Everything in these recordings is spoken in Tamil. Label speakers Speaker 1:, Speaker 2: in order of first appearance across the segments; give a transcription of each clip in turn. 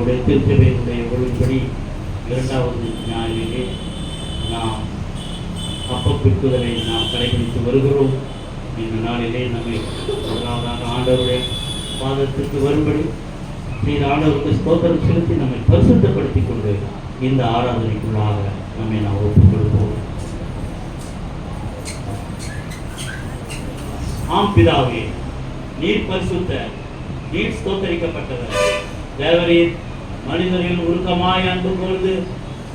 Speaker 1: நம்முடைய திருச்சபையினுடைய ஒழுங்குபடி இரண்டாவது ஞாயிறிலே நாம் அப்பப்பிற்குதலை நாம் கடைபிடித்து வருகிறோம். இந்த நாளிலே நம்மை முதலாவதாக ஆண்டவருடைய பாதத்திற்கு வரும்படி செய்த ஆண்டவருக்கு ஸ்தோத்திரம் செலுத்தி நம்மை பரிசுத்தப்படுத்திக் கொண்டு இந்த ஆராதனைக்குள்ளாக நம்மை நாம் ஒப்புக் கொடுப்போம். ஆம் பிதாவே, நீர் பரிசுத்த, நீர் ஸ்தோத்தரிக்கப்பட்டவர். தேவரீர் மனிதர்கள் உருக்கமாய் அன்பு கொண்டு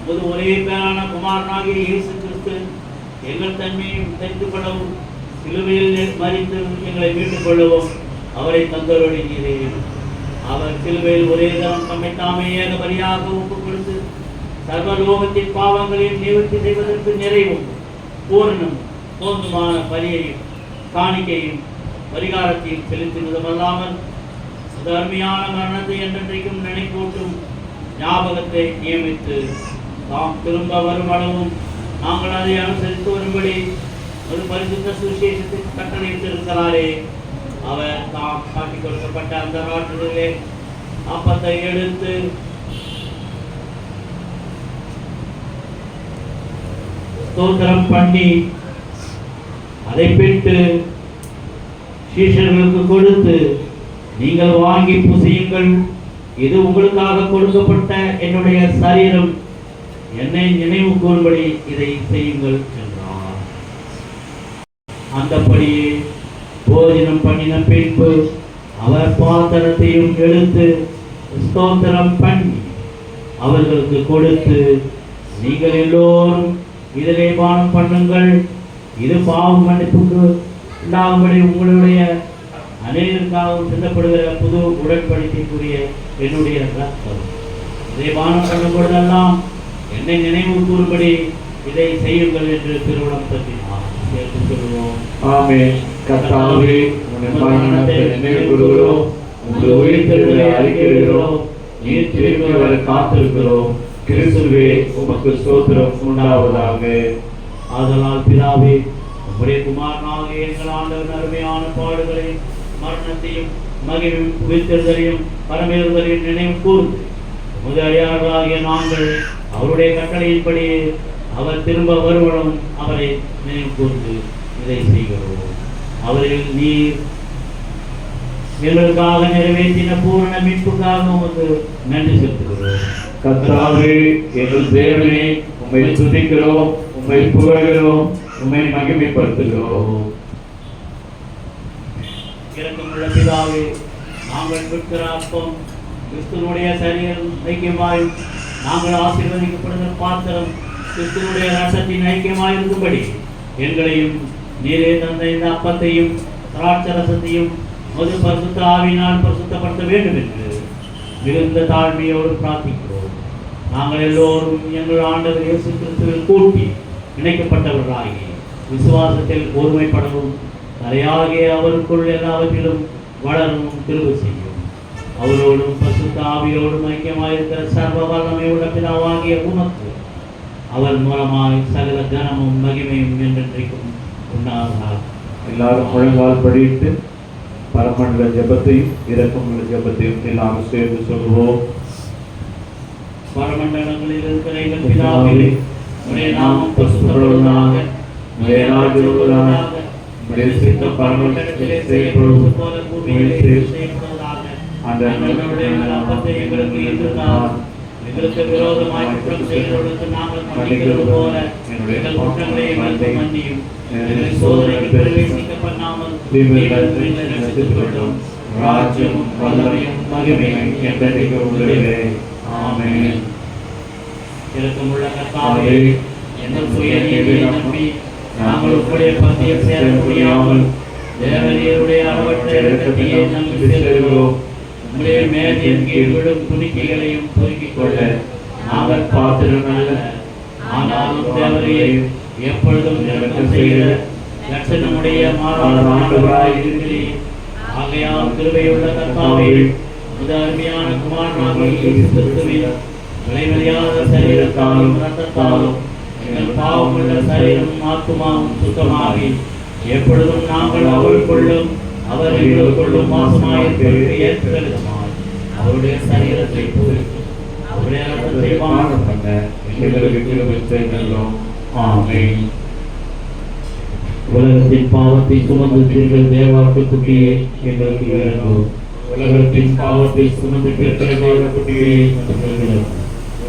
Speaker 1: ஒரு ஒரே பேரான குமாரனாகிய இயேசு கிறிஸ்து எங்கள் தன்மையும் தெரிந்து கொள்ளவும் சிலுவையில் மறித்து எங்களை மீட்டுக் கொள்ளவும் அவரை தந்தருடைய அவர் சிலுவையில் ஒரே தரம் தம்மை தாமே ஏக பலியாக ஒப்புக் கொடுத்து சர்வலோகத்தின் பாவங்களையும் நிவர்த்தி செய்வதற்கு நிறைவும் பூரணம் போதுமான பலியையும் காணிக்கையும் பரிகாரத்தையும் செலுத்தினதுமல்லாமல் அருமையான மரணத்தை என்றென்றைக்கும் நினைப்பூட்டும் ஞாபகத்தை நியமித்து தாம் திரும்ப வரும் அளவும் நாங்கள் அதை அனுசரித்து வரும்படி ஒரு பரிசுத்த சுவிசேஷத்திற்கு கட்டளையிட்டிருக்கிறாரே. அவர் தாம் காட்டிக் கொடுக்கப்பட்ட அந்த நாட்டிலே அப்பத்தை எடுத்து ஸ்தோத்திரம் பண்ணி அதை பிட்டு சீஷர்களுக்கு கொடுத்து, நீங்கள் வாங்கி புசியுங்கள், இது உங்களுக்காக கொடுக்கப்பட்ட என்னுடைய சரீரம், என்னை நினைவு கூறும்படி இதை செய்யுங்கள் என்றார். அந்தபடியே போஜனம் பண்ணின பின்பு அவர் பாத்திரத்தையும் எடுத்து ஸ்தோத்திரம் பண்ணி அவர்களுக்கு கொடுத்து, நீங்கள் எல்லோரும் இதிலே பானம் பண்ணுங்கள், இது பாவம் மன்னிப்புக்கு உண்டாகும்படி உங்களுடைய அநேகருக்காகவும் சிந்தப்படுகிற புது உடன்படிக்கைக்குரிய என்னுடைய ரத்தம். இதை பானம் பண்ணும் பொழுதெல்லாம் என்னை நினைவு கூறும்படி இதை செய்யுங்கள் என்று திருவிழம் பற்றினார். சேர்த்து சொல்லுவோம்.
Speaker 2: ஆமென். கர்த்தாவே, உம்முடைய மரணத்தை நினைவு கூறுகிறோம், உம்முடைய உயிர்த்தெழுதலை அறிக்கையிடுகிறோம், நீர் திரும்பி வர காத்திருக்கிறோம். கிறிஸ்துவே, உமக்கு ஸ்தோத்திரம் உண்டாவதாக.
Speaker 1: ஆதலால் பிதாவே, உம்முடைய குமாரனாகிய எங்கள் ஆண்டவர் அருமையான பாடுகளை, மரணத்தையும் மகிழும் உயிர்த்தெழுதலையும் பரமேறுதலையும் நினைவு கூர்ந்து உமது அடியார்களாகிய நாங்கள் அவருடைய கட்டளையின்படி அவர் திரும்ப வருவதும் அவரை நினைவு கூர்ந்து இதை செய்கிறோம். அவரில் நீர் எங்களுக்காக நிறைவேற்றின பூரண மீட்புக்காக உமக்கு நன்றி செலுத்துகிறோம்.
Speaker 2: கர்த்தாவே, எங்கள் தேவனே, உம்மை துதிக்கிறோம், உம்மை புகழ்கிறோம், உம்மை மகிமைப்படுத்துகிறோம்.
Speaker 1: இரக்கமுள்ள பிதாவே, நாங்கள் பெற்ற அப்பம் கிறிஸ்துவனுடைய சரீரம் ஐக்கியமாயும் நாங்கள் ஆசீர்வதிக்கப்படுகிற பாத்திரம் கிறிஸ்துவனுடைய ரசத்தின் ஐக்கியமாயிருக்கும்படி எங்களையும் நீரே தந்த இந்த அப்பத்தையும் திராட்சை ரசத்தையும் மது பரிசுத்த ஆவியினால் பரிசுத்தப்படுத்த வேண்டும் என்று மிகுந்த தாழ்மையோடு பிரார்த்திக்கிறோம். நாங்கள் எல்லோரும் எங்கள் ஆண்டவர் இயேசு கிறிஸ்துவில் கூட்டி இணைக்கப்பட்டவர்களாகி விசுவாசத்தில் ஒருமைப்படவும் தலையாகிய அவருக்குள் எல்லாவற்றிலும் வளரவும் கிருபை செய்யும். அவரோடும் பரிசுத்த ஆவியோடும் ஐக்கியமாயிருக்கிற சர்வ வல்லமையுள்ள பிதாவாகிய உமக்கு அவர் மூலமாய் சகல கனமும் மகிமையும் என்றென்றைக்கும் உண்டாவதாக.
Speaker 2: எல்லாரும் முழங்கால் படிட்டு பரமண்டல ஜெபத்தையும் இரக்கமுள்ள ஜெபத்தையும் எல்லாரும் சேர்ந்து சொல்லுவோம்.
Speaker 1: பரமண்டலங்களில் இருக்கிற எங்கள் பிதாவே, உம்முடைய நாமம் பரிசுத்தப்படுவதாக, உம்முடைய ராஜ்யம் வருவதாக, உம்முடைய சித்தம் பரமண்டலத்திலே செய்யப்படுவது போல பூமியிலே செய்யப்படுவதாக. அன்றன்றைய அப்பத்தை எங்களுக்கு இன்று தாரும். எங்களுக்கு விரோதமாய் குற்றம் செய்கிறவர்களுக்கு நாங்கள் மன்னிக்கிறது போல எங்கள் குற்றங்களை எங்களுக்கு மன்னியும். எங்களை சோதனைக்கு பிரவேசிக்க பண்ணாமல் தீமையிலிருந்து ரட்சித்துக் கொள்ளும். ராஜ்யமும் வல்லமையும் மகிமையும் என்றென்றைக்கும் உம்முடையதே. ஆமென். இரக்கமுள்ள கர்த்தாவே, எங்கள் சுய நீதியை நம்பி நாங்கள் உம்முடைய பந்தியில் சேர முடியாமல் தேவரீருடைய அளவற்ற இரக்கத்தையே நம்பி சேர்கிறோம். உம்முடைய மேதையின் கீழ் விடும் துணிக்கைகளையும் பொறுக்கிக் கொள்ள நாங்கள் பாத்திரம் அல்ல. ஆனாலும் தேவரையை எப்பொழுதும் இரக்கம் செய்கிற லட்சணமுடைய மாறாத ஆண்டவராய் இருக்கிறீர். ஆகையால் கிருபையுள்ள கர்த்தாவே, உமது அருமையான குமாரனாகிய இயேசு கிறிஸ்துவின் விலைமதியாத சரீரத்தாலும் இரத்தத்தாலும் எங்கள் பாவமுள்ள சரீரமும் ஆத்துமாவும் சுத்தமாகி எப்பொழுதும் நாங்கள் அவருக்குள்ளும் அவர் எங்களுக்குள்ளும் மாசமாயிருப்பதற்கு ஏற்படுமாய் அவருடைய சரீரத்தை புதுப்பித்து அவருடைய ரத்தத்தை பானம்
Speaker 2: பண்ண எங்களுக்கு கிருபை செய்தருளும். ஆமென்.
Speaker 1: உலகத்தின் பாவத்தை சுமந்து தீர்கள் தேவாட்டு குட்டியே எங்களுக்கு இறங்கும். உலகத்தின் பாவத்தை சுமந்து தீர்கள் தேவக்குட்டியே எங்களுக்கு இறங்கும்.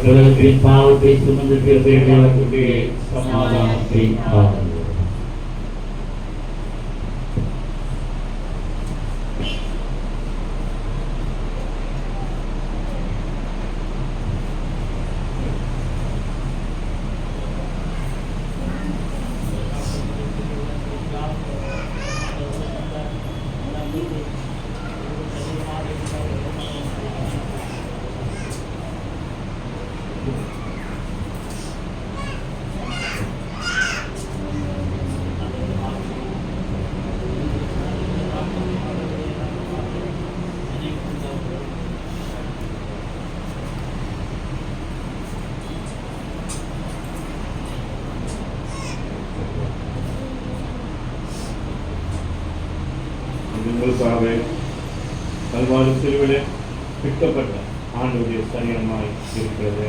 Speaker 1: உலகத்தின் பாவத்தை சுமந்து தீர்கள் தேவக்குட்டியே சமாதானத்தை ஆகும்.
Speaker 2: உங்களுக்காக கல்வாரி சிலுவிலே பிக்கப்பட்ட ஆண்டவருடைய சரீரமாய் இருக்கிறது.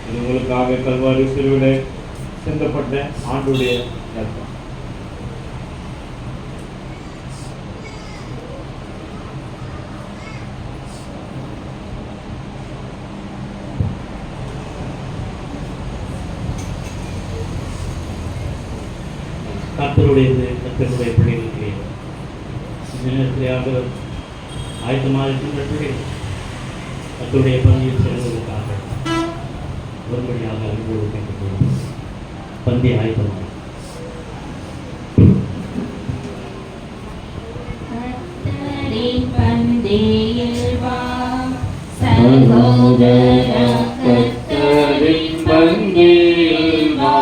Speaker 2: இது உங்களுக்காக கல்வாரி சிலுவிலே சிந்தப்பட்ட ஆண்டவருடைய ரத்தம்.
Speaker 1: கர்த்தருடையது, கர்த்தருடைய பிள்ளைகளுக்கு நேரத்திலேயாக ஆயத்தமாக இருக்கின்ற பிள்ளைகள் கர்த்தருடைய பந்தியில் செல்வதற்காக ஒருபடியாக அன்போடு கேட்டுக்கொள்ளும். பந்தி ஆயத்தமாக
Speaker 3: பந்தியில் வா சகோதர கர்த்தரின் பந்தியில் வா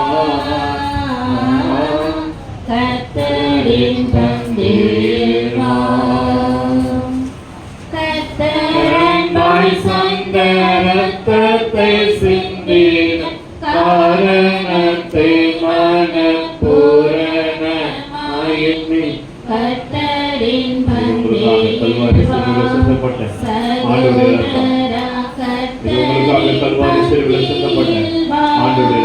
Speaker 3: கர்த்தரின் பந்தியில் வா கர்த்தராய் சொந்த ரத்தத்தை சிந்தின காரணத்தை மனப்பூரணமாய் எண்ணி கர்த்தரின் பந்தியில் வா சகோதர கர்த்தரின் பந்தியில் வா
Speaker 2: இது உங்களுக்காக கல்வாரி சிலுவையில் சிந்தப்பட்ட ஆண்டவருடைய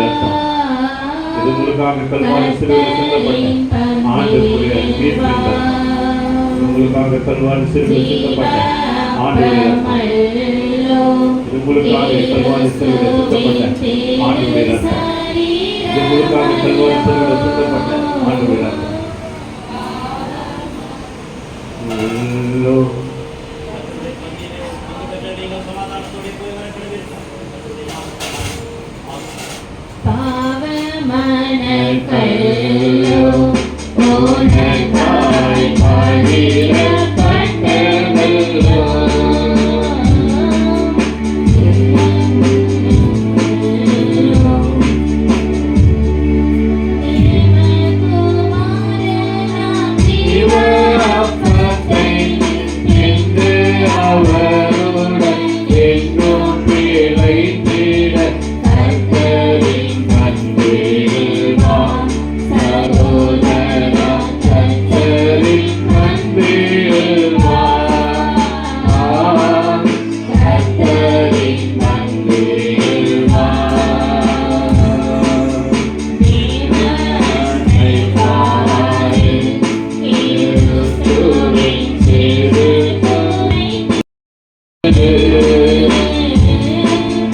Speaker 2: தீர்ப்பின் உங்களுக்காக கல்வாரி சிலுவையில் சிந்தப்பட்ட ஆண்டவருடைய ரத்தம். இது உங்களுக்காக கல்வாரி சிலுவையில் சிந்தப்பட்ட ஆண்டவருடைய ரத்தம். இது உங்களுக்காக கல்வாரி சிலுவையில் சிந்தப்பட்ட ஆண்டவருடைய ரத்தம்.
Speaker 3: பாவமனக்கல்லோ உனக்காய் பலியிடப்பட்டதல்லோ தேவகுமாரனாம் இன்று அவருடன் என்னும் பிழைத்திட கர்த்தரின் பந்தியில் வா சகோதர கர்த்தரின் பந்தியில் வா கர்த்தரின் பந்தியில் வா தேவனை பாரு கிறிஸ்துவின் சிறுதுணை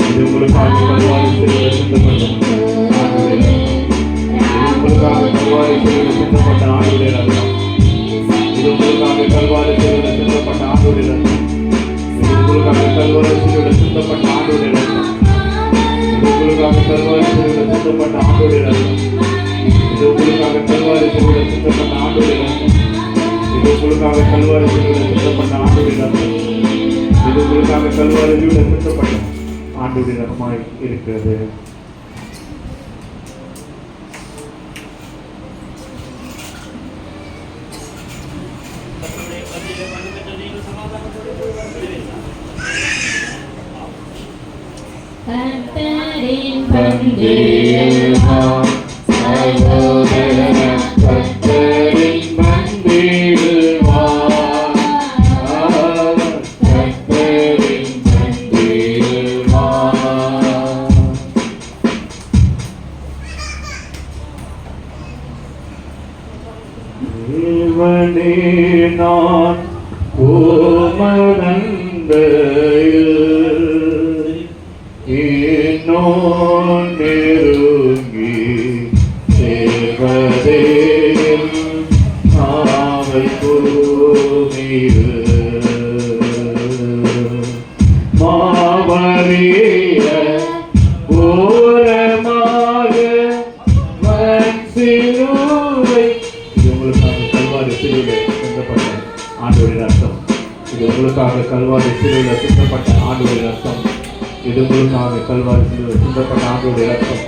Speaker 2: இது உங்களுக்காக கல்வாரி சிலுவையில் சிந்தப்பட்ட ஆண்டவருடைய ரத்தம். இது உங்களுக்காக கல்வாரி சிலுவையில் சிந்தப்பட்ட ஆண்டவருடைய ரத்தம். இது உங்களுக்காக கல்வாரி சிலுவையில் சிந்தப்பட்ட ஆண்டவருடைய ரத்தம். இது உங்களுக்காக கல்வாரி சிலுவையில் சிந்தப்பட்ட ஆண்டவருடைய ரத்தம். இது உங்களுக்காக கல்வாரி சிலுவையில் சிந்தப்பட்ட ஆண்டவருடைய ரத்தம். இது உங்களுக்காக கல்வாரி சிலுவையில் சிந்தப்பட்ட ஆண்டவருடைய ரத்தம். இது உங்களுக்காக கல்வாரி சிலுவையில் சிந்தப்பட்ட ஆண்டவருடைய ரத்தமாய் இருக்கிறது.
Speaker 3: கர்த்தரின் பந்தியில் வா சகோதர கர்த்தரின் பந்தியில் வா கர்த்தரின்
Speaker 2: நான் கோமதந்தையில் இன்னும் நெருங்கி சேர்வதே ஆவை பூமியில் மாவலிய கோரமாக மண் சிலுவை. இது உங்களுக்காக கல்வாரி சிலுவையில் சிந்தப்பட்ட ஆண்டவரின் ரத்தம். இது உங்களுக்காக கல்வாரி சிலுவையில் சிந்தப்பட்ட ஆண்டவரின் ரத்தம். இது உங்களுக்காக கல்வாரி சிலுவையில் சிந்தப்பட்ட ஆண்டவருடைய ரத்தம்.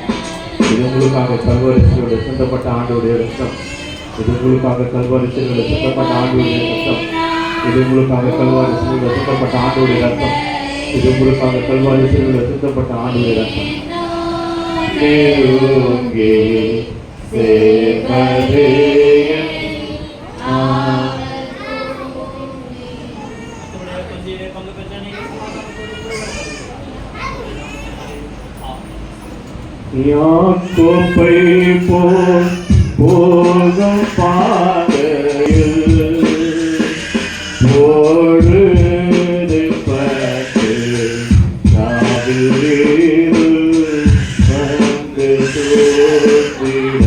Speaker 2: இது உங்களுக்காக கல்வாரி சிலுவையில் சிந்தப்பட்ட ஆண்டவருடைய ரத்தம். இது உங்களுக்காக கல்வாரி சிலுவையில் சிந்தப்பட்ட ஆண்டவருடைய ரத்தம். இது உங்களுக்காக கல்வாரி சிலுவையில் சிந்தப்பட்ட ஆண்டவருடைய ரத்தம். இது உங்களுக்காக கல்வாரி சிலுவையில் சிந்தப்பட்ட ஆண்டவருடைய ரத்தம். நெருங்கி சேர்வதே யாக்கோப்பை போல் போகும் பாதையில் பொழுதுபட்டு காவிரியில் வந்து தோன்றிட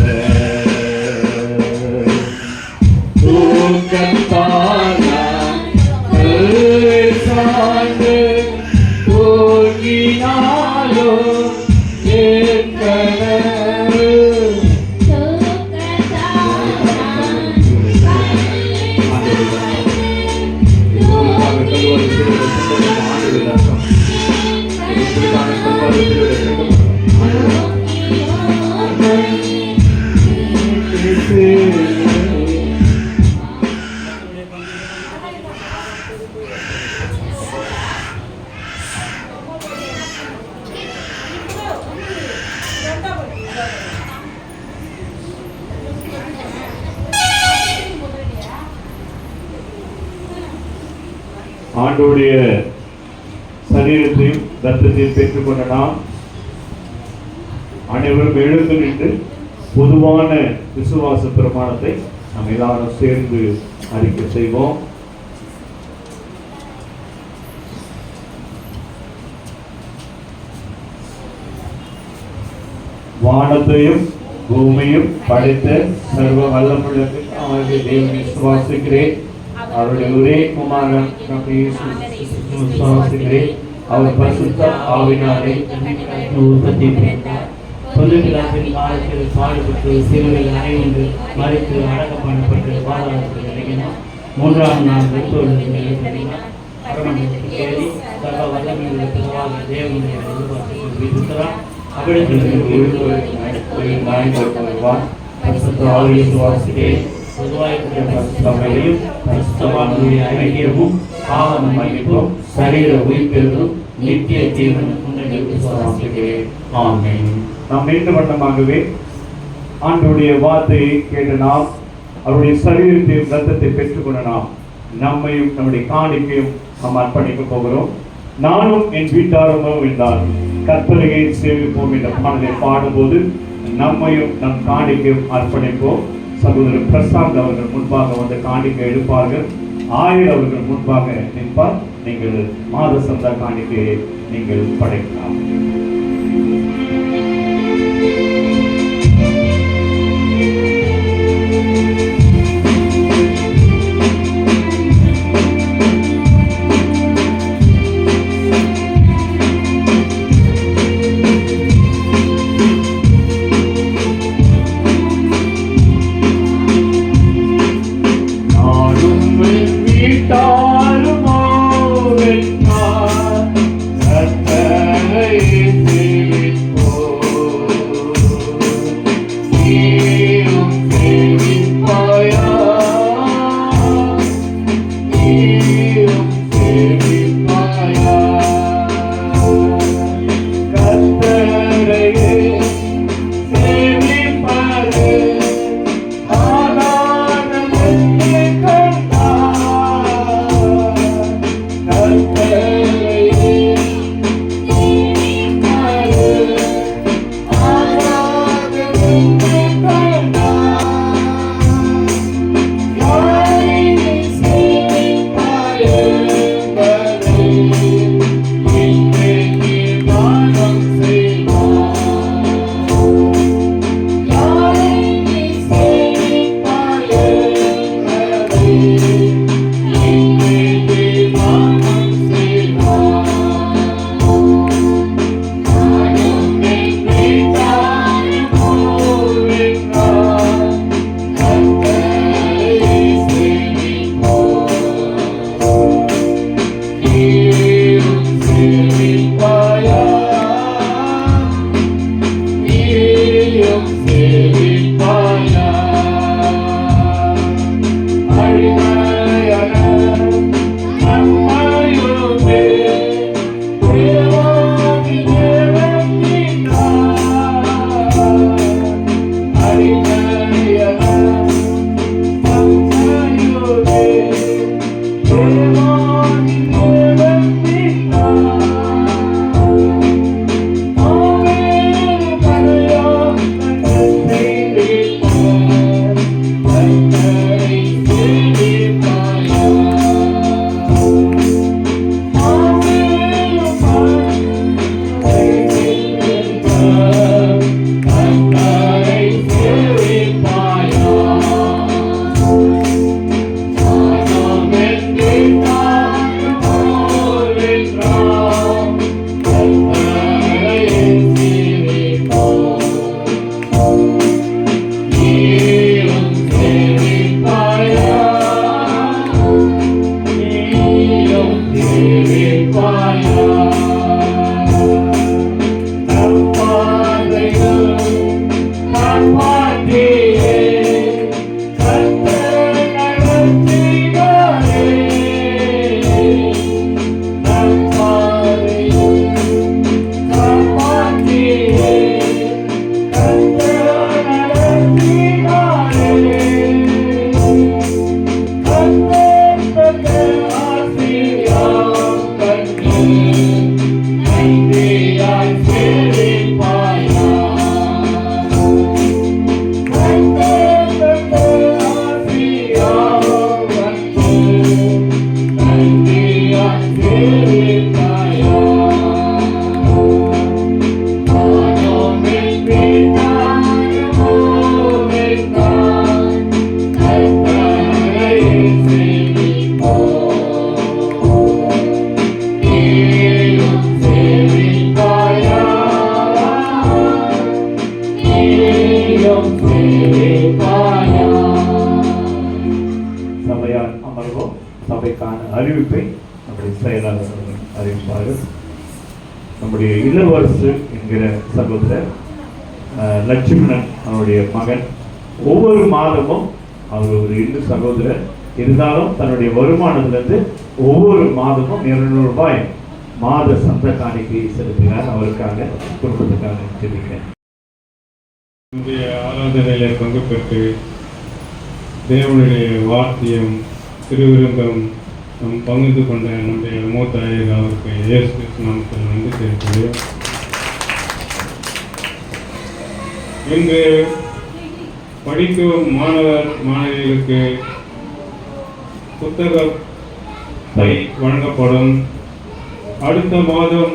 Speaker 2: தூக்கத்தால் நான் கல்லில் சாய்ந்து தூங்கினாலோ என் கனவு ஆண்டவருடைய சரீரத்தையும் ரத்தத்தையும் பெற்றுக்கொண்ட நாம் அனைவரும் எழுந்து நின்று பொதுவான விசுவாச பிரமாணத்தை நாம் எல்லாரும் சேர்ந்து அறிக்கை செய்வோம். வானத்தையும் பூமியும் படைத்த சர்வ வல்லமுள்ள தேவனை விசுவாசிக்கிறேன். அவருடைய ஒரே குமாரன் விசுவாசிக்கிறேன். அவர் பரிசுத்த ஆவினாலே
Speaker 1: உற்பத்தி பெற்றார். பொதுவிழாவின் காலத்தில் பாடுபட்டு சிலுவையில் அறையுண்டு மறித்து அடக்கம் பண்ணப்பட்டு பாதாளத்தில் இறங்கினார். மூன்றாம் நாள் எழுப்பினார். அரவணைக்கு ஏறி சர்வ வல்லமையுள்ள பிதாவாக தேவனுடைய எதிர்பார்த்து விதித்தார். ஐக்கியமும் பாவன மன்னிப்பும் சரீர உயிர்ப்பெழுதும் நித்திய ஜீவனும்
Speaker 2: நாம் மீண்டும் வண்ணமாகவே ஆண்டவருடைய வார்த்தையை கேட்ட நாம் அவருடைய சரீரத்தையும் ரத்தத்தை பெற்றுக்கொண்ட நாம் நம்மையும் நம்முடைய காணிக்கையும் நாம் அர்ப்பணிக்க போகிறோம். நானும் என் வீட்டாரமும் என்றால் கற்பனையை சேவிப்போம் என்ற பாடலை பாடும்போது நம்மையும் நம் காணிக்கையும் அர்ப்பணிப்போம். சகோதரர் பிரசாந்த் அவர்கள் முன்பாக வந்து காணிக்கை எடுப்பார்கள். ஆயர் அவர்கள் முன்பாக நிற்பார். நீங்கள் மாத சந்தா காணிக்கையை நீங்கள் படைக்கலாம். அமர்வோம். சபைக்கான அறிவிப்பை நம்முடைய செயலாளர் அவர்கள் அறிவிப்பார்கள். நம்முடைய இளவரசு என்கிற சகோதரர் லட்சுமணன் அவருடைய மகன் ஒவ்வொரு மாதமும் அவர் ஒரு இந்து சகோதரர் இருந்தாலும் தன்னுடைய வருமானத்திலிருந்து ஒவ்வொரு மாதமும் 200 ரூபாய் மாத சந்த காணிக்கை செலுத்தினார். அவருக்காக குடும்பத்துக்காக தெரிவிக்கிறேன்.
Speaker 4: நம்முடைய ஆராதனையிலே பங்கு பெற்று தேவனுடைய வார்த்தையும் திருவிருந்தம் நம் பகிர்ந்து கொண்ட நம்முடைய மூத்த ஐயர் அவருக்கு இயேசு கிறிஸ்து நாமத்தில் நன்றி தெரிவிக்கிறேன். இன்று படிக்கும் மாணவிகளுக்கு புத்தக பை வழங்கப்படும். அடுத்த மாதம்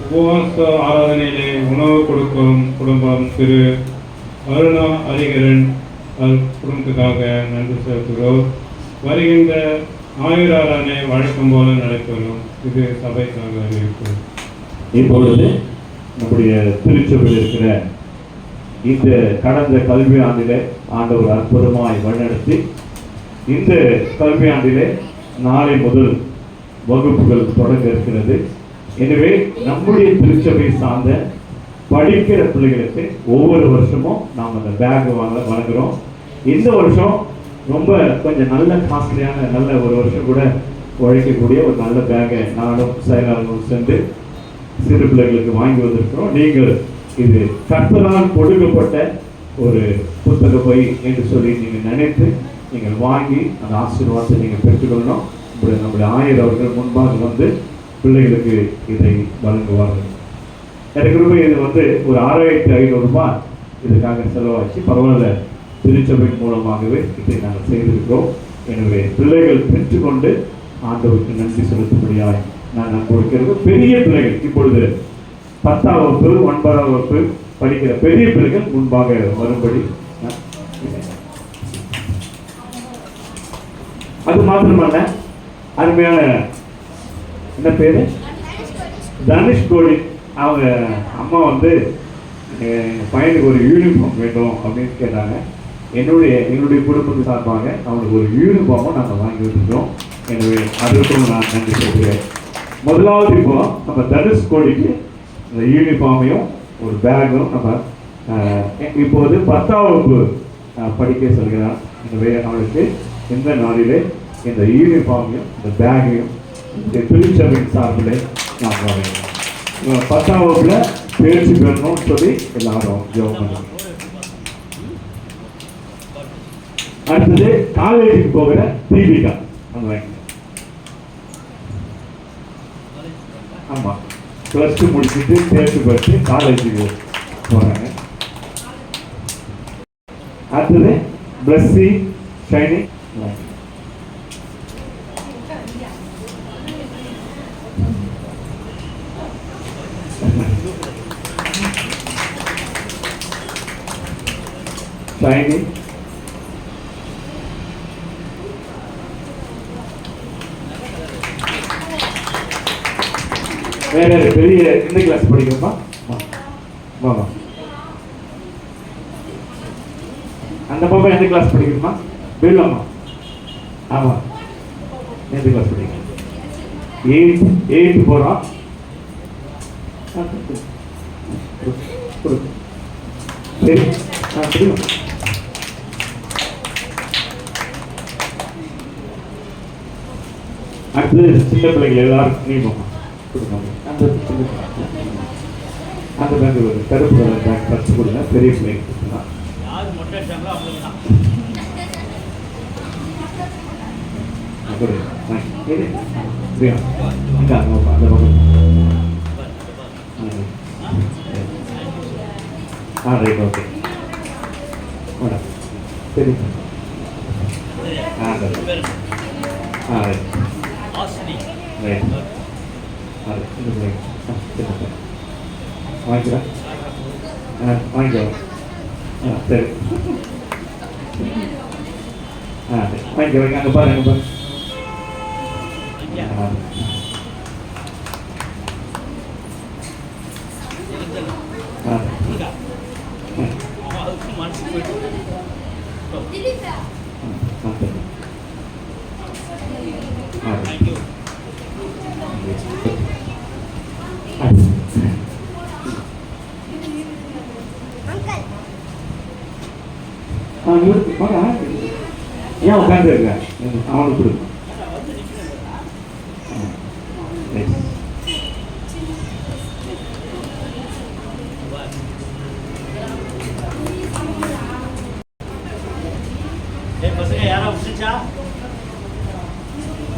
Speaker 4: உபவாச ஆராதனையிலே உணவு கொடுக்கும் குடும்பம் திரு அருணா ஹரிகரன் குடும்பத்துக்காக நன்றி செலுத்துகிறோம். வருகின்ற ஞாயிறு ஆராதனை வழக்கம் போல நடைபெறும். இது சபைக்காக அறிவிப்பு.
Speaker 2: இப்பொழுது நம்முடைய திருச்சபையில் இருக்கிற இந்த கடந்த கல்வி ஆண்டிலே ஆண்டவர் அற்புதமாய் வழிநடத்தி இந்த கல்வி ஆண்டிலே நாளை முதல் வகுப்புகள் தொடங்க இருக்கிறது. எனவே நம்முடைய திருச்சபை சார்ந்த படிக்கிற பிள்ளைகளுக்கு ஒவ்வொரு வருஷமும் நாம் அந்த பேக் வழங்குகிறோம். இந்த வருஷம் ரொம்ப கொஞ்சம் நல்ல காஸ்ட்லியான நல்ல ஒரு வருஷம் கூட உழைக்கக்கூடிய ஒரு நல்ல பேக்கை நானும் செயலாளர்களும் சென்று சிறு பிள்ளைகளுக்கு வாங்கி வந்திருக்கிறோம். நீங்கள் இது கர்த்தரால் கொடுக்கப்பட்ட ஒரு புத்தக பை என்று சொல்லி நீங்கள் நினைத்து நீங்கள் வாங்கி அந்த ஆசீர்வாதத்தை நீங்கள் பெற்றுக்கொள்ளணும். நம்முடைய ஆயர் அவர்கள் முன்பாக வந்து பிள்ளைகளுக்கு இதை வழங்குவார்கள். எனக்கு இது வந்து ஒரு 6500 ரூபாய் இதுக்காக செலவாச்சு. பரவாயில்ல, திருச்சபையின் மூலமாகவே இதை நாங்கள் செய்திருக்கிறோம். எனவே பிள்ளைகள் பெற்றுக்கொண்டு ஆண்டவருக்கு நன்றி செலுத்தும்படியாய் நான் கொடுக்கிறது. பெரிய பிள்ளைகள் இப்பொழுது 10ஆம் வகுப்பு 9ஆம் வகுப்பு படிக்கிற பெரிய பிள்ளைகள் முன்பாக வரும்படி. அது மாத்திரமல்ல, அருமையான என்ன பேரு தனுஷ்கோடி அவங்க அம்மா வந்து எங்கள் பையனுக்கு ஒரு யூனிஃபார்ம் வேண்டும் அப்படின்னு கேட்டாங்க. என்னுடைய குடும்பத்து சார்பாக அவனுக்கு ஒரு யூனிஃபார்மும் நாங்கள் வாங்கி வச்சுருக்கோம். எனவே அதற்கும் நான் நன்றி சொல்கிறேன். முதலாவது இப்போ நம்ம தனுஷ்கோடிக்கு இந்த யூனிஃபார்மையும் ஒரு பேக்கும் நம்ம இப்போது 10ஆம் வகுப்பு படிக்க சொல்கிறார். எனவே அவனுக்கு இந்த நாளிலே இந்த யூனிஃபார்மையும் இந்த பேக்கையும் இந்த திருச்சபையின் சார்பில் நான் வாங்கினோம். 10ஆம் வகுப்புல தேர்ச்சி பெறணும்னு சொல்லி எல்லாரும் ஜெபம் பண்ணுவோம். அடுத்தது காலேஜுக்கு போகிற தீபிகா அவங்க வாங்கினோம். ஆமா, +2 முடிச்சுட்டு தேர்ச்சி பெற்று காலேஜுக்கு போறாங்க. அடுத்தது பிளஸ்ஸி ஷைனி ஷைனி வேற பெரிய எந்த கிளாஸ் படிக்கிறப்பா? வாமா. அந்த பாப்பா எந்த கிளாஸ் படிக்கிறோமா? பில்லாமா? ஆமா, எந்த கிளாஸ் படிக்கிறோம்? 8th போறோம். சரி, புரியும். அடுத்து சின்ன பிள்ளைகள் எல்லாரும் நீ போமா அந்த பேங்க் ஒரு கருப்பு கலர் பேங்க் ஃபர்ஸ்ட் கொடுங்க. பெரிய பிள்ளைங்க கொடுக்கலாம். Right, okay. சரி, வாங்கிக்கிறேன். வாங்கிக்கோ. சரி, வாங்கிக்க வைக்க. அங்கே பாரு, அங்கே பாரு. ஏன் உட்காந்து இருக்க அவனுக்கு கொடு.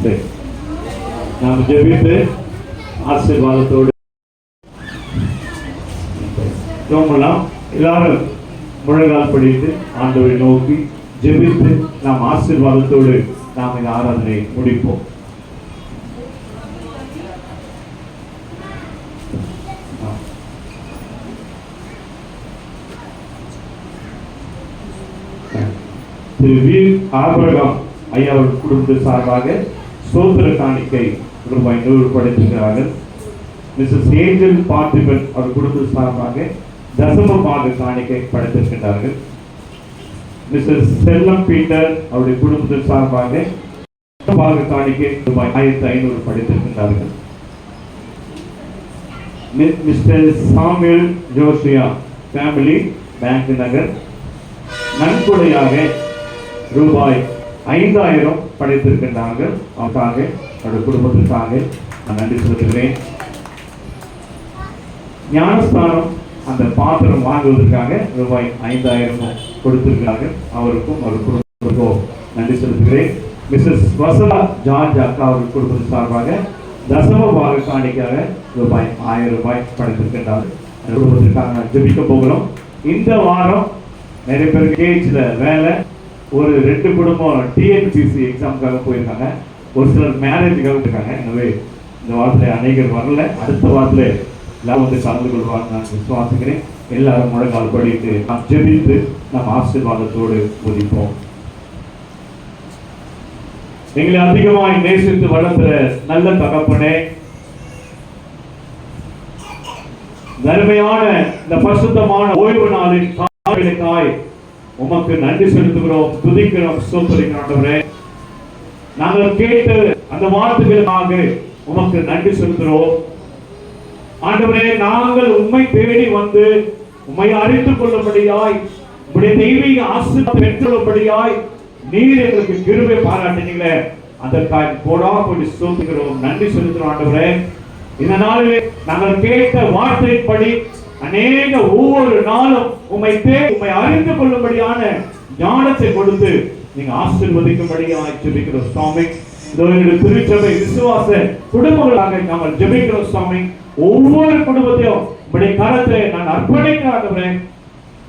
Speaker 2: சரி, நாம் ஜெபித்து ஆசீர்வாதத்தோடு ஜெபமெல்லாம் எல்லாரும் முழங்கால் படித்து ஆண்டவரை நோக்கி ஜெபித்து நாம் ஆசீர்வாதத்தோடு நாம் இந்த ஆராதனை முடிப்போம். திரு வி. ஆபிரகாம் ஐயா குடும்பத்தின் சார்பாக சோத்திர காணிக்கை ரூபாய் 100 படைத்திருக்கிறார்கள். மிஸ்ஸஸ் ஏஞ்சல் பார்த்திபன் அவர் குடும்பத்தின் சார்பாக தசம பாக காணிக்கை படைத்திருக்கின்றார்கள். மிஸ்ஸஸ் செல்லம் பீட்டர் அவருடைய குடும்பத்தின் சார்பாக பாக காணிக்கை ரூபாய் 1500 படைத்திருக்கின்றார்கள். Mister Samuel Josiah family bank Nagar நன்கொடையாக ரூபாய் 5000 படைத்திருக்கின்றார்கள். அவருக்காக அவருடைய குடும்பத்திற்காக நான் நன்றி செலுத்துகிறேன். ஞானஸ்தானம் அந்த பாத்திரம் வாங்குவதற்காக ரூபாய் 5000 கொடுத்திருக்கிறார்கள். அவருக்கும் அவர் குடும்பத்திற்கும் நன்றி செலுத்துகிறேன். மிஸ்ஸஸ் வசலா ஜார்ஜ் அக்கா அவர்கள் குடும்பத்தின் சார்பாக தசம பாக காணிக்காக ரூபாய் 1000 படைத்திருக்கின்றார்கள். குடும்பத்திற்காக ஜெபிக்க போகிறோம். இந்த வாரம் நிறைய பேருக்கு கேஜ்ல வேலை, ஒரு 2 குடும்பம் டிஎன்பிசி எக்ஸாமுக்காக போயிருக்காங்க, ஒரு சிலர் மேரேஜுக்காக இருக்காங்க. எனவே இந்த வாரத்தில் அநேகர் வரல, அடுத்த வாரத்தில் எல்லாம் வந்து கலந்து கொள்வாங்க நான் விசுவாசிக்கிறேன். எல்லாரும் முழங்கால் படித்து நாம் ஜெபித்து நாம் ஆசீர்வாதத்தோடு ஒதிப்போம். எங்களை அதிகமாய் நேசித்து வளர்ந்த நல்ல தகப்பனே, தர்மையான இந்த பரிசுத்தமான ஓய்வு நாளின் காலைக்காய் உமக்கு நன்றி செலுத்துகிறோம், துதிக்கிறோம், ஸ்தோத்திரிக்கிறோம். ஆண்டவரே, நாங்கள் கேட்டு அந்த வார்த்தைகளுக்காக உமக்கு நன்றி செலுத்துகிறோம். ஆண்டவரே, நாங்கள் உம்மை தேடி வந்து உம்மை அறிந்து கொள்ளும்படியாய், உம்முடைய தெய்வீக ஆசீர்வாதத்தை பெற்றுள்ளபடியாய் நீர் எங்களுக்கு கிருபை பாராட்டினீங்களே, அதற்காக கோடாகோடி ஸ்தோத்திரிக்கிறோம், நன்றி செலுத்துகிறோம். ஆண்டவரே, இந்த நாளிலே நாங்கள் கேட்ட வார்த்தைப்படி அநேக ஒவ்வொரு நாளும் உம்மை அறிந்து கொள்ளும்படியான ஞானத்தை கொடுத்து நீங்க ஆசீர்வதிக்கும்படியாக ஜெபிக்கிறோம் சுவாமி. திருச்சபை விசுவாச குடும்பங்களாக நாங்கள் ஜெபிக்கிறோம் சுவாமி. ஒவ்வொரு குடும்பத்தையும் உங்களுடைய கரத்தை நான் அர்ப்பணிக்கிறேன்.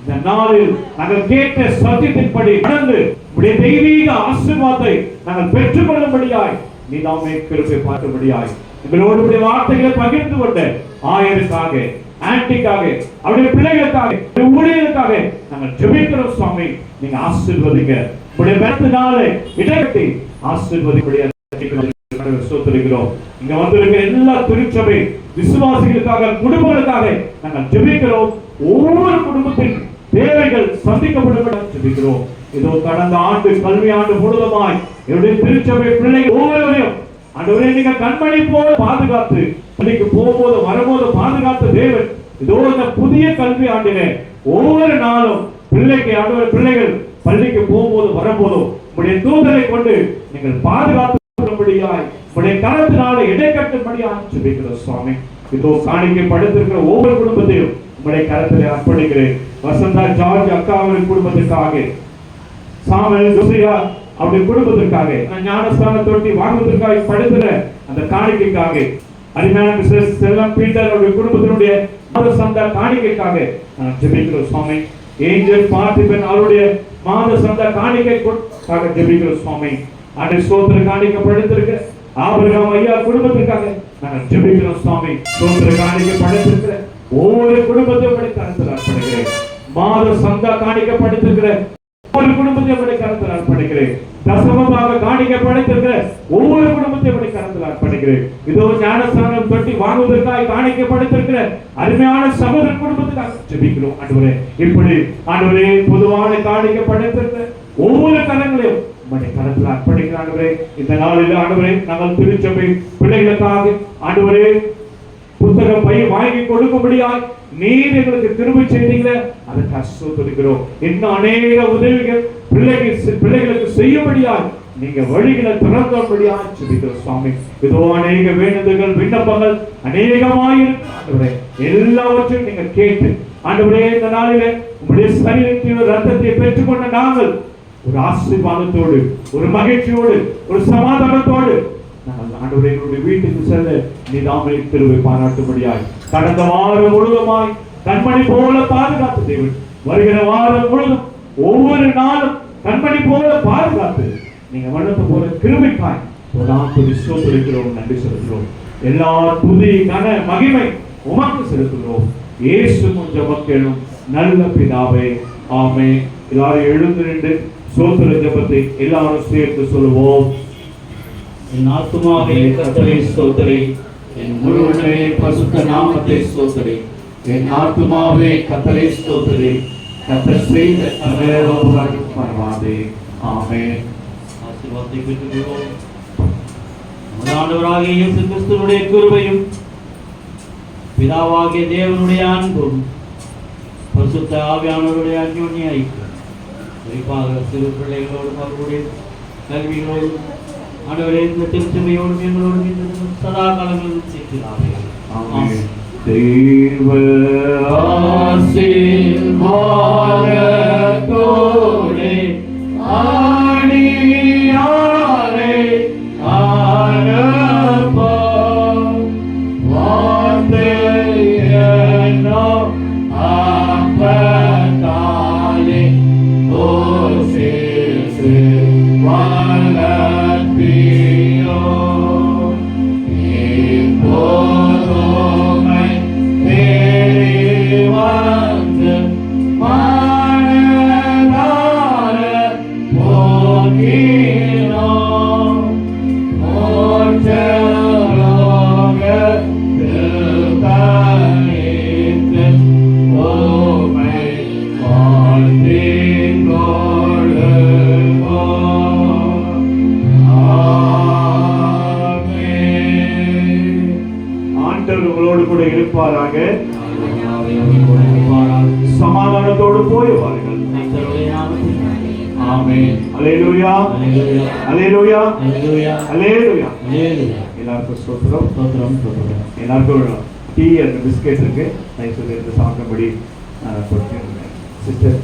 Speaker 2: இந்த நாளில் நாங்கள் கேட்ட சத்தியத்தின்படி நடந்து உங்களுடைய தெய்வீக ஆசீர்வாதத்தை நாங்கள் பெற்றுக் கொள்ளும்படியாய் நீ நாமே கிருபை பார்க்கும்படியாய் எங்களோடு வார்த்தைகளை பகிர்ந்து கொண்ட ஆயருக்காக, ஆன்டிக்காக, அவருடைய பிள்ளைகளுக்காக, ஊழியர்களுக்காக நாங்கள் ஜெபிக்கிறோம் சுவாமி. நீங்க ஆசீர்வதிங்க, உங்களுடைய பலத்தினாலே இடைக்கட்டி ஆசீர்வதிப்படியாக ஸ்தோத்திரிக்கிறோம். இங்க வந்திருக்கிற எல்லா திருச்சபை விசுவாசிகளுக்காக, குடும்பங்களுக்காக நாங்கள் ஜெபிக்கிறோம். ஒவ்வொரு குடும்பத்தின் தேவைகள் சந்திக்கப்படுவதாக ஜெபிக்கிறோம். இதோ கடந்த ஆண்டு கல்வி ஆண்டு முழுவதுமாய் என்னுடைய திருச்சபை பிள்ளைகள் ஒவ்வொருவரையும் ஆண்டவரே நீங்க கண்மணி போல பாதுகாத்து, பள்ளிக்கு போகும்போது வரும்போது பாதுகாத்த தேவன், இதோ இந்த புதிய கல்வி ஆண்டிலே ஒவ்வொரு நாளும் பிள்ளைகள் பள்ளிக்கு போகும்போது வரும்போதும் உங்களுடைய தூதரை கொண்டு நீங்கள் பாதுகாத்தும்படியாய் உங்களுடைய கரத்தினால இடைக்கட்டும்படியாய் ஜெபிக்கிறோம் சுவாமி. இதோ காணிக்கை படுத்திருக்கிற ஒவ்வொரு குடும்பத்தையும் உங்களுடைய கரத்திலே அர்ப்பணிக்கிறேன். வசந்தா ஜார்ஜ் அக்காவின் குடும்பத்திற்காக, சாமுவேல் ஜோசியா அவருடைய குடும்பத்திற்காக, ஞானஸ்தான தொட்டி வாங்குவதற்காக படுத்துற அந்த காணிக்கைக்காக, அருமையான மிஸ்ஸஸ் செல்லம் பீட்டர் அவருடைய குடும்பத்தினுடைய மாத சந்தா காணிக்கைக்காக நான் ஜெபிக்கிறோம் சுவாமி. ஏஞ்சல் பார்த்திபன் அவருடைய மாத சந்தா காணிக்கைக்காக ஜெபிக்கிறோம் சுவாமி. அன்றைய ஸ்தோத்திர காணிக்கை படுத்திருக்க ஆபிரகாம் ஐயா குடும்பத்திற்காக நாங்கள் ஜெபிக்கிறோம் சுவாமி. ஸ்தோத்திர காணிக்கை படுத்திருக்கிற ஒவ்வொரு குடும்பத்தையும் கருத்தில் அர்ப்பணிக்கிறேன். மாத சந்தா காணிக்கை படுத்திருக்கிற ஒவ்வொரு குடும்பத்தையும் கருத்தில் அர்ப்பணிக்கிறேன். தசமமாக காணிக்கை படைத்திருக்கிற ஒவ்வொரு குடும்பத்தையும் கருத்தில் அர்ப்பணிக்கிறேன். இதோ ஞானஸ்தானம் தொட்டி வாங்குவதற்காக காணிக்கை படைத்திருக்கிற அருமையான சகோதர குடும்பத்துக்காக ஜெபிக்கிறோம். ஆண்டவரே, இப்படி ஆண்டவரே பொதுவான காணிக்கை படைத்திருக்கிற ஒவ்வொரு கரங்களையும் உம்முடைய கரத்தில் அர்ப்பணிக்கிற ஆண்டவரே, இந்த நாளில் ஆண்டவரே நாங்கள் திருச்சபை பிள்ளைகளுக்காக ஆண்டவரே புத்தகம் பை வாங்கி கொடுக்கும்படியாய் நீர் எங்களுக்கு திரும்ப செய்தீங்க, அதற்கு ஸ்தோத்திரிக்கிறோம். இன்னும் அநேக உதவிகள் பிள்ளைகளுக்கு செய்யும்படியாய் நீங்க வழிகளை திறந்தபடியாய் ஜெபிக்கிறோம் சுவாமி. இதோ அநேக வேண்டுதல்கள் விண்ணப்பங்கள் அநேகமாயிருக்கிறே, எல்லாவற்றையும் நீங்க கேட்டு ஆண்டவரே இந்த நாளிலே உங்களுடைய சரீரத்தின் ரத்தத்தை பெற்றுக்கொண்ட நாங்கள் ஒரு ஆசீர்வாதத்தோடு, ஒரு மகிழ்ச்சியோடு, ஒரு சமாதானத்தோடு நாங்கள் ஆண்டவரே எங்களுடைய வீட்டுக்கு செல்ல நீதாமே கிருபை பாராட்டும்படியாய் கடந்த வாரம் முழுவதுமாய் கண்மணி போல பாதுகாத்து தேவன், வருகிற வாரம் முழுவதும் ஒவ்வொரு நாளும் கண்மணி போல பாதுகாத்து நீங்க வளர்த்து போற கிருபைக்காய் ஸ்தோத்திரிக்கிறோம், நன்றி செலுத்துகிறோம். எல்லா துதி கன மகிமை உமக்கு செலுத்துகிறோம். இயேசுவின் ஜெபம் நல்ல பிதாவே, ஆமென். எல்லாரும் எழுந்து நின்று ஸ்தோத்திர ஜெபத்தை எல்லாரும் சேர்த்து சொல்லுவோம்.
Speaker 1: என் ஆத்துமாவே கர்த்தரை ஸ்தோத்திரி, என் முழுவதுமே பரிசுத்த நாமத்தை ஸ்தோத்திரி.
Speaker 2: என் ஆத்துமாவே கர்த்தரை ஸ்தோத்திரி, கர்த்தர் செய்த சகலமும் மறவாதே. ஆமென்.
Speaker 1: ஆசீர்வாதத்தை பெற்றுக்கொள்வோம். நமது ஆண்டவராகிய இயேசு கிறிஸ்துவினுடைய கிருபையும் பிதாவாகிய தேவனுடைய அன்பும் பரிசுத்த ஆவியானவருடைய அன்யோன்ய ஐக்கியம் குறிப்பாக சிறு பிள்ளைகளோடும் அவர்களுடைய கல்விகளோடும் ஆண்டவரே இந்த திருச்சபையோடும் எங்களோடும் இந்த சதா காலங்களிலும் சேர்க்கிறார்கள்.
Speaker 2: ஆமென். தேவ ஆசீர்வாதத்தோடே ஆணியாரே ஆனப்பா வார்த்தையனோ அப்பத்தாலே ஓசேசு வளர்ப்பியோ இப்போதுமை தேடி வந்து மனதார போகினோ மோட்சலோக திருத்தணித்து ஓமை வாழ்த்திக் கொள்ளுவோம். ஆமென். ஆண்டவர் உங்களோடு கூட இருப்பாராக, சமாதானத்தோடு போய்வார்கள். ஆமென். அல்லேலூயா, அல்லேலூயா, அல்லேலூயா. எல்லாருக்கும் ஸ்தோத்திரம். எல்லாருக்கும் டீ அண்ட் பிஸ்கெட் இருக்கு, தயவு செய்து சாப்பிடும்படி சிஸ்டர்